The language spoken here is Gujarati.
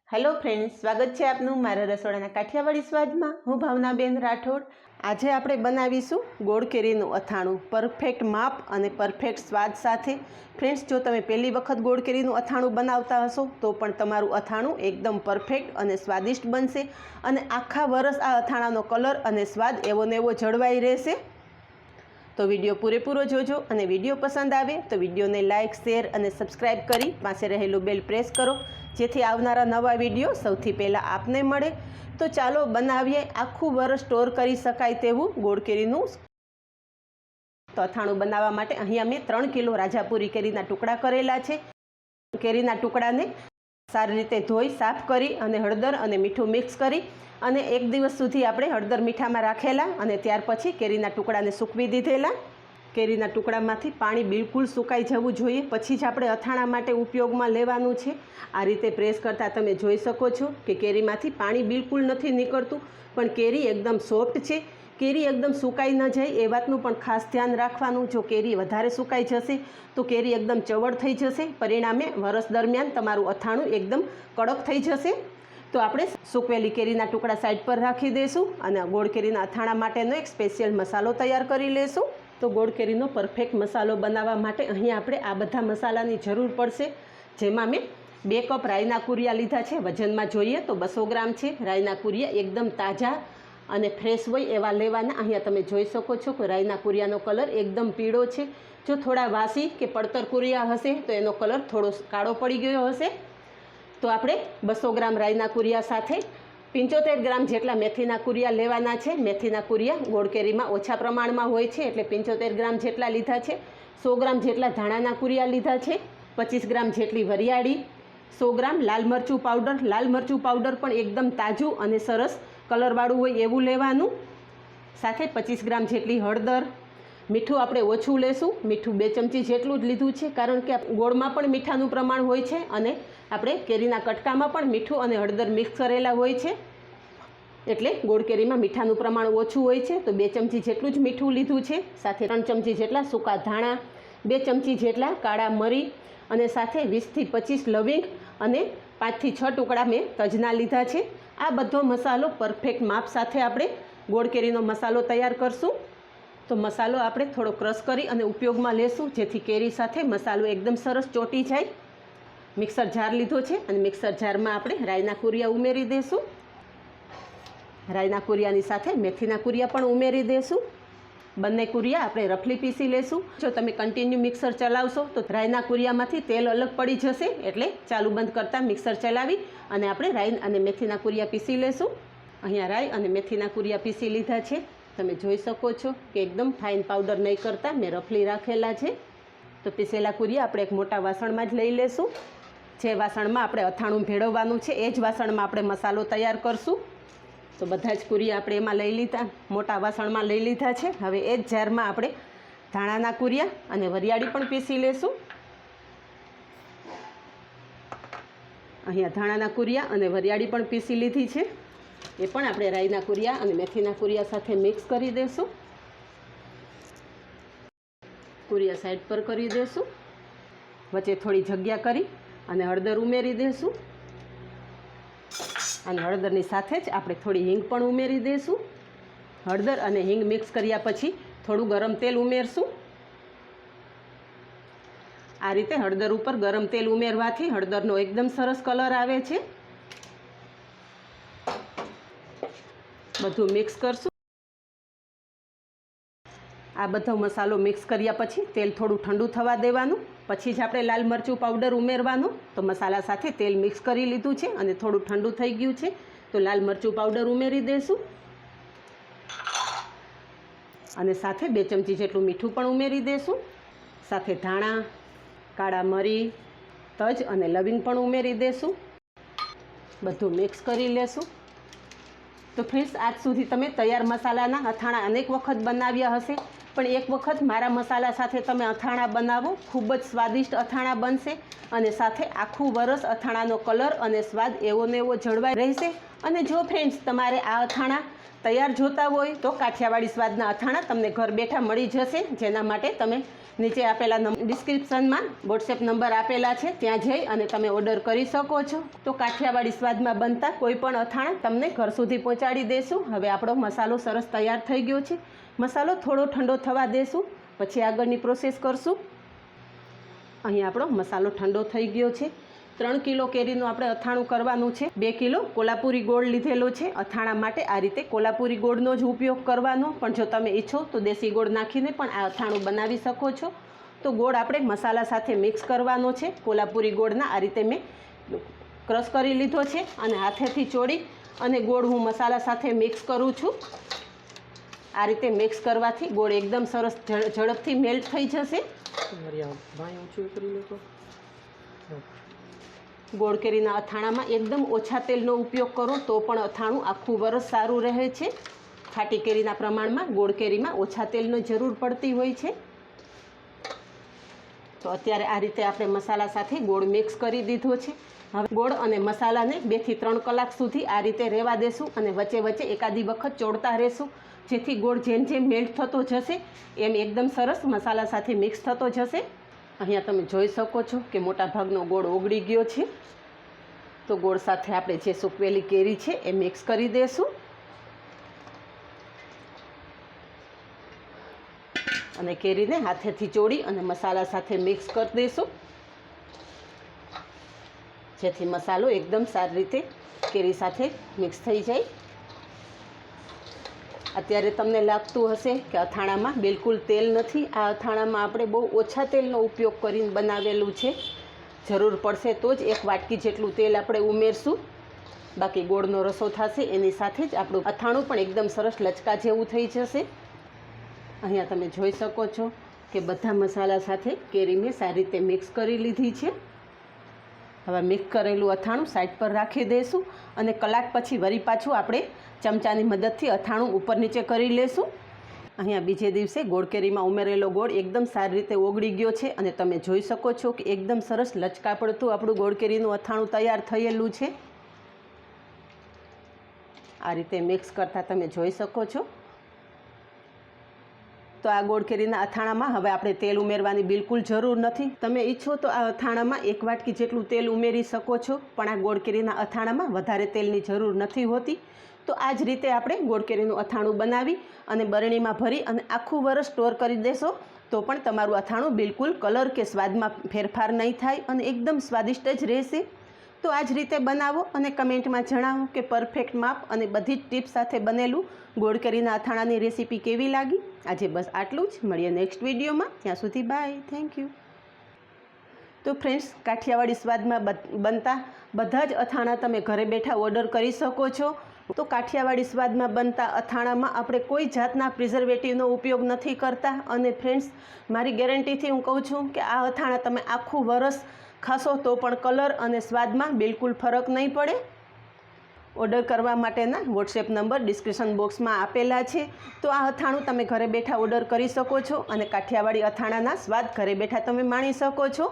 हेलो फ्रेंड्स, स्वागत है आपनु मारा रसोड़ाना काठियावाड़ी स्वादमां। हूँ भावनाबेन राठोड। आज आपणे बनावीशुं गोळ केरीनुं अथाणुं परफेक्ट माप अने परफेक्ट स्वाद साथे। फ्रेंड्स, जो तमे पहली वखत गोळ केरीनुं अथाणुं बनावता हशो तो पण तमारुं अथाणुं एकदम परफेक्ट अने स्वादिष्ट बनशे अने आखा वरस आ अथाणानो कलर अने स्वाद एवो ने एवो जळवाई रहेशे। तो विडियो पूरेपूरो जोजो अने विडियो पसंद आवे तो विडियो ने लाइक, शेर अने सब्सक्राइब करी पासे रहेलू बेल प्रेस करो जेथी आवनारा नवा विडियो सौथी पहला आपने मळे। तो चालो बनावीए आखू वरस स्टोर करी शकाय तेवुं गोळ केरीनुं तो अथाणुं बनाववा माटे अहींया मैं 3 किलो राजापुरी केरीना टुकड़ा करेला छे। केरीना टुकड़ाने सारी रीते धोई साफ करी अने हळदर अने मीठुं मिक्स करी अने एक दिवस सुधी आपणे हळदर मीठामां राखेला अने त्यार पछी केरीना टुकड़ाने सूकवी दीधेला। केरीना टुकड़ामांथी पाणी बिलकुल सुकाई जवुं जोईए पछी ज आपणे अथाणा माटे उपयोगमां लेवानुं छे। आ रीते प्रेस करता तमे जोई शको छो के केरीमांथी पाणी बिलकुल नथी નીકળતું पण केरी एकदम सॉफ्ट छे। केरी एकदम सुकाई न जाए ए वातनुं पण खास ध्यान राखवानुं। जो केरी वधारे सुकाई जशे तो केरी एकदम चवड़ थई जशे, परिणामे वरस दरमियान तमारुं अथाणुं एकदम कड़क थई जशे। तो आपणे सूकवेली केरीना टुकड़ा साइड पर राखी देशुं अने गोळ केरीना अथाणा माटेनो एक स्पेशियल मसालो तैयार करी लेशुं। तो गोळ केरीनो परफेक्ट मसालो बनाववा माटे अहीं आपणे आ बधा मसालानी जरूर पड़शे। जेमां मैं 2 कप राईना कुरिया लीधा छे। वजनमां जोईए तो 200 ग्राम छे। राईना कुरिया एकदम ताजा अने फ्रेश होय एवा लेवाना। अहींया तमे जोई शको छो के राईना कुरियानो कलर एकदम पीळो छे। जो थोड़ा वासी के पड़तर कुरिया हशे तो एनो कलर थोड़ो काळो पड़ी गयो हशे। तो आपणे 200 ग्राम राईना कुरिया साथे 75 ग्राम जेटला मेथीना कुरिया लेवाना छे। मेथीना कुरिया गोळ केरीमां ओछा प्रमाणमां होय छे एटले 75 ग्राम जेटला लीधा छे। 100 ग्राम जेटला धाणाना कुरिया लीधा छे। 25 ग्राम जेटली वरियाળી, 100 ग्राम लाल मरचुं पाउडर। लाल मरचुं पाउडर पण एकदम ताजું અને સરસ કલરવાળું હોય એવું લેવાનું। સાથે 25 ગ્રામ જેટલી હળદર। મીઠું આપણે ઓછું લેશું। મીઠું 2 ચમચી જેટલું જ લીધું છે કારણ કે ગોળમાં પણ મીઠાનું પ્રમાણ હોય છે અને આપણે કેરીના કટકામાં પણ મીઠું અને હળદર મિક્સ કરેલા હોય છે એટલે ગોળ કેરીમાં મીઠાનું પ્રમાણ ઓછું હોય છે। તો 2 ચમચી જેટલું જ મીઠું લીધું છે। સાથે 3 ચમચી જેટલા સૂકા ધાણા, 2 ચમચી જેટલા કાળા મરી અને સાથે 20 થી 25 લવિંગ અને 5 થી 6 ટુકડા મેં તજના લીધા છે। આ બધો મસાલો પરફેક્ટ માપ સાથે આપણે ગોળ કેરીનો મસાલો તૈયાર કરશું। તો મસાલો આપણે થોડો ક્રશ કરી અને ઉપયોગમાં લેશું જેથી કેરી સાથે મસાલો એકદમ સરસ ચોટી જાય। મિક્સર જાર લીધો છે અને મિક્સર જારમાં આપણે રાઈના કુરિયા ઉમેરી દેશું। રાઈના કુરિયાની સાથે મેથીના કુરિયા પણ ઉમેરી દેશું। બંને કુરિયા આપણે રફલી પીસી લેશું। જો તમે કન્ટિન્યુ મિક્સર ચલાવશો તો રાઈના કુરિયામાંથી તેલ અલગ પડી જશે એટલે ચાલુ બંધ કરતાં મિક્સર ચલાવી અને આપણે રાઈ અને મેથીના કુરિયા પીસી લેશું। અહીંયા રાઈ અને મેથીના કુરિયા પીસી લીધા છે। તમે જોઈ શકો છો કે એકદમ ફાઇન પાવડર નહીં કરતા મેં રફલી રાખેલા છે। તો પીસેલા કુરિયા આપણે એક મોટા વાસણમાં જ લઈ લેશું। જે વાસણમાં આપણે અથાણું ભેળવવાનું છે એ જ વાસણમાં આપણે મસાલો તૈયાર કરશું। તો બધા જ કુરિયા આપણે એમાં લઈ લીધા, મોટા વાસણમાં લઈ લીધા છે। હવે એ જ જારમાં આપણે ધાણાના કુરિયા અને વરિયાળી પણ પીસી લેશું। અહીંયા ધાણાના કુરિયા અને વરિયાળી પણ પીસી લીધી છે। એ પણ આપણે રાઈના કુરિયા અને મેથીના કુરિયા સાથે મિક્સ કરી દેશું। કુરિયા સાઈડ પર કરી દેશું। વચ્ચે થોડી જગ્યા કરી અને હળદર ઉમેરી દેશું અને હળદરની સાથે જ આપણે થોડી હિંગ પણ ઉમેરી દેશું। હળદર અને હિંગ મિક્સ કર્યા પછી થોડું ગરમ તેલ ઉમેરશું। આ રીતે હળદર ઉપર ગરમ તેલ ઉમેરવાથી હળદરનો એકદમ સરસ કલર આવે છે। બધું મિક્સ કરશું। આ બધો મસાલો મિક્સ કર્યા પછી તેલ થોડું ઠંડુ થવા દેવાનું। પછી જ આપણે લાલ મરચું પાવડર ઉમેરવાનું। તો મસાલા સાથે તેલ મિક્સ કરી લીધું છે અને થોડું ઠંડુ થઈ ગયું છે તો લાલ મરચું પાવડર ઉમેરી દેશું અને સાથે 2 ચમચી જેટલું મીઠું પણ ઉમેરી દેશું। સાથે ધાણા, કાળા મરી, તજ અને લવિંગ પણ ઉમેરી દેશું। બધું મિક્સ કરી લેશું। તો ફ્રેન્ડ્સ, આજ સુધી તમે તૈયાર મસાલાના અથાણા અનેક વખત બનાવ્યા હશે પણ એક વખત મારા મસાલા સાથે તમે અથાણા બનાવો, ખૂબ જ સ્વાદિષ્ટ અથાણા બનશે અને સાથે આખું વરસ અથાણાનો કલર અને સ્વાદ એવો ને એવો જળવાઈ રહેશે। અને જો ફ્રેન્ડ્સ તમારે આ અથાણા તૈયાર જોતા હોય તો કાઠિયાવાડી સ્વાદના અથાણા તમને ઘર બેઠા મળી જશે, જેના માટે તમે નીચે આપેલા ડિસ્ક્રિપ્શનમાં વોટ્સએપ નંબર આપેલા છે, ત્યાં જઈ અને તમે ઓર્ડર કરી શકો છો. તો કાઠિયાવાડી સ્વાદમાં બનતા કોઈ પણ અથાણા તમને ઘર સુધી પહોંચાડી દેશું. હવે આપણો મસાલો સરસ તૈયાર થઈ ગયો છે. મસાલો થોડો ઠંડો થવા દેશું, પછી આગળની પ્રોસેસ કરશું. અહીં આપણો મસાલો ઠંડો થઈ ગયો છે. 3 કિલો કેરીનું આપણે અથાણું કરવાનું છે. 2 કિલો કોલ્હાપુરી ગોળ લીધેલો છે. અથાણા માટે આ રીતે કોલ્હાપુરી ગોળનો જ ઉપયોગ કરવાનો, પણ જો તમે ઈચ્છો તો દેશી ગોળ નાખીને પણ આ અથાણું બનાવી શકો છો. તો ગોળ આપણે મસાલા સાથે મિક્સ કરવાનો છે. કોલ્હાપુરી ગોળના આ રીતે મેં ક્રશ કરી લીધો છે અને હાથેથી ચોળી અને ગોળ હું મસાલા સાથે મિક્સ કરું છું. આ રીતે મિક્સ કરવાથી ગોળ એકદમ સરસ ઝડપથી મેલ્ટ થઈ જશે. ગોળ કેરીના અથાણામાં એકદમ ઓછા તેલનો ઉપયોગ કરો તો પણ અથાણું આખું વરસ સારું રહે છે. ખાટી કેરીના પ્રમાણમાં ગોળ કેરીમાં ઓછા તેલની જરૂર પડતી હોય છે. તો અત્યારે આ રીતે આપણે મસાલા સાથે ગોળ મિક્સ કરી દીધો છે. હવે ગોળ અને મસાલાને 2 થી 3 કલાક સુધી આ રીતે રહેવા દેશું અને વચ્ચે વચ્ચે એકાદી વખત ચોળતા રહેશું, જેથી ગોળ જેમ જેમ મેલ્ટ થતો જશે એમ એકદમ સરસ મસાલા સાથે મિક્સ થતો જશે. અહીંયા તમે જોઈ શકો છો કે મોટા ભાગનો ગોળ ઓગળી ગયો છે. તો ગોળ સાથે આપણે જે સૂકવેલી કેરી છે એ મિક્સ કરી દઈશું અને કેરીને હાથેથી ચોળી અને મસાલા સાથે મિક્સ કરી દઈશું, જેથી મસાલો એકદમ સારી રીતે કેરી સાથે મિક્સ થઈ જાય. અત્યારે તમને લાગતું હશે કે અથાણામાં બિલકુલ તેલ નથી. આ અથાણામાં આપણે બહુ ઓછા તેલનો ઉપયોગ કરીને બનાવેલું છે. જરૂર પડશે તો જ 1 વાટકી જેટલું તેલ આપણે ઉમેરશું, બાકી ગોળનો રસો થશે એની સાથે જ આપણું અથાણું પણ એકદમ સરસ લચકા જેવું થઈ જશે. અહીંયા તમે જોઈ શકો છો કે બધા મસાલા સાથે કેરી મેં સારી રીતે મિક્સ કરી લીધી છે. હવે મિક્સ કરેલું અથાણું સાઈડ પર રાખી દઈશું અને કલાક પછી વળી પાછું આપણે ચમચાની મદદથી અથાણું ઉપર નીચે કરી લેશું. અહીંયા બીજે દિવસે ગોળ કેરીમાં ઉમેરેલો ગોળ એકદમ સારી રીતે ઓગળી ગયો છે અને તમે જોઈ શકો છો કે એકદમ સરસ લચકા પડતું આપણું ગોળ કેરીનું અથાણું તૈયાર થયેલું છે. આ રીતે મિક્સ કરતાં તમે જોઈ શકો છો. તો આ ગોળ કેરીના અથાણામાં હવે આપણે તેલ ઉમેરવાની બિલકુલ જરૂર નથી. તમે ઈચ્છો તો આ અથાણામાં 1 વાટકી જેટલું તેલ ઉમેરી શકો છો, પણ આ ગોળ કેરીના અથાણામાં વધારે તેલની જરૂર નથી હોતી. તો આ જ રીતે આપણે ગોળ કેરીનું અથાણું બનાવી અને બરણીમાં ભરી અને આખું વરસ સ્ટોર કરી દેશો તો પણ તમારું અથાણું બિલકુલ કલર કે સ્વાદમાં ફેરફાર નહીં થાય અને એકદમ સ્વાદિષ્ટ જ રહેશે. તો આ જ રીતે બનાવો અને કમેન્ટમાં જણાવો કે પરફેક્ટ માપ અને બધી જ ટિપ્સ સાથે બનેલું ગોળ કેરીના અથાણાની રેસીપી કેવી લાગી. આજે બસ આટલું જ. મળીએ નેક્સ્ટ વિડીયોમાં. ત્યાં સુધી બાય. Thank you. તો ફ્રેન્ડ્સ, કાઠિયાવાડી સ્વાદમાં બનતા બધા જ અથાણા તમે ઘરે બેઠા ઓર્ડર કરી શકો છો. તો કાઠિયાવાડી સ્વાદમાં બનતા અથાણામાં આપણે કોઈ જાતના પ્રિઝર્વેટિવનો ઉપયોગ નથી કરતા. અને ફ્રેન્ડ્સ, મારી ગેરંટીથી હું કહું છું કે આ અથાણા તમે આખું વરસ ખાશો તો પણ કલર અને સ્વાદમાં બિલકુલ ફરક નહીં પડે. ઓર્ડર કરવા માટેના વોટ્સએપ નંબર ડિસ્ક્રિપ્શન બોક્સમાં આપેલા છે. તો આ અથાણું તમે ઘરે બેઠા ઓર્ડર કરી શકો છો અને કાઠિયાવાડી અથાણાના સ્વાદ ઘરે બેઠા તમે માણી શકો છો.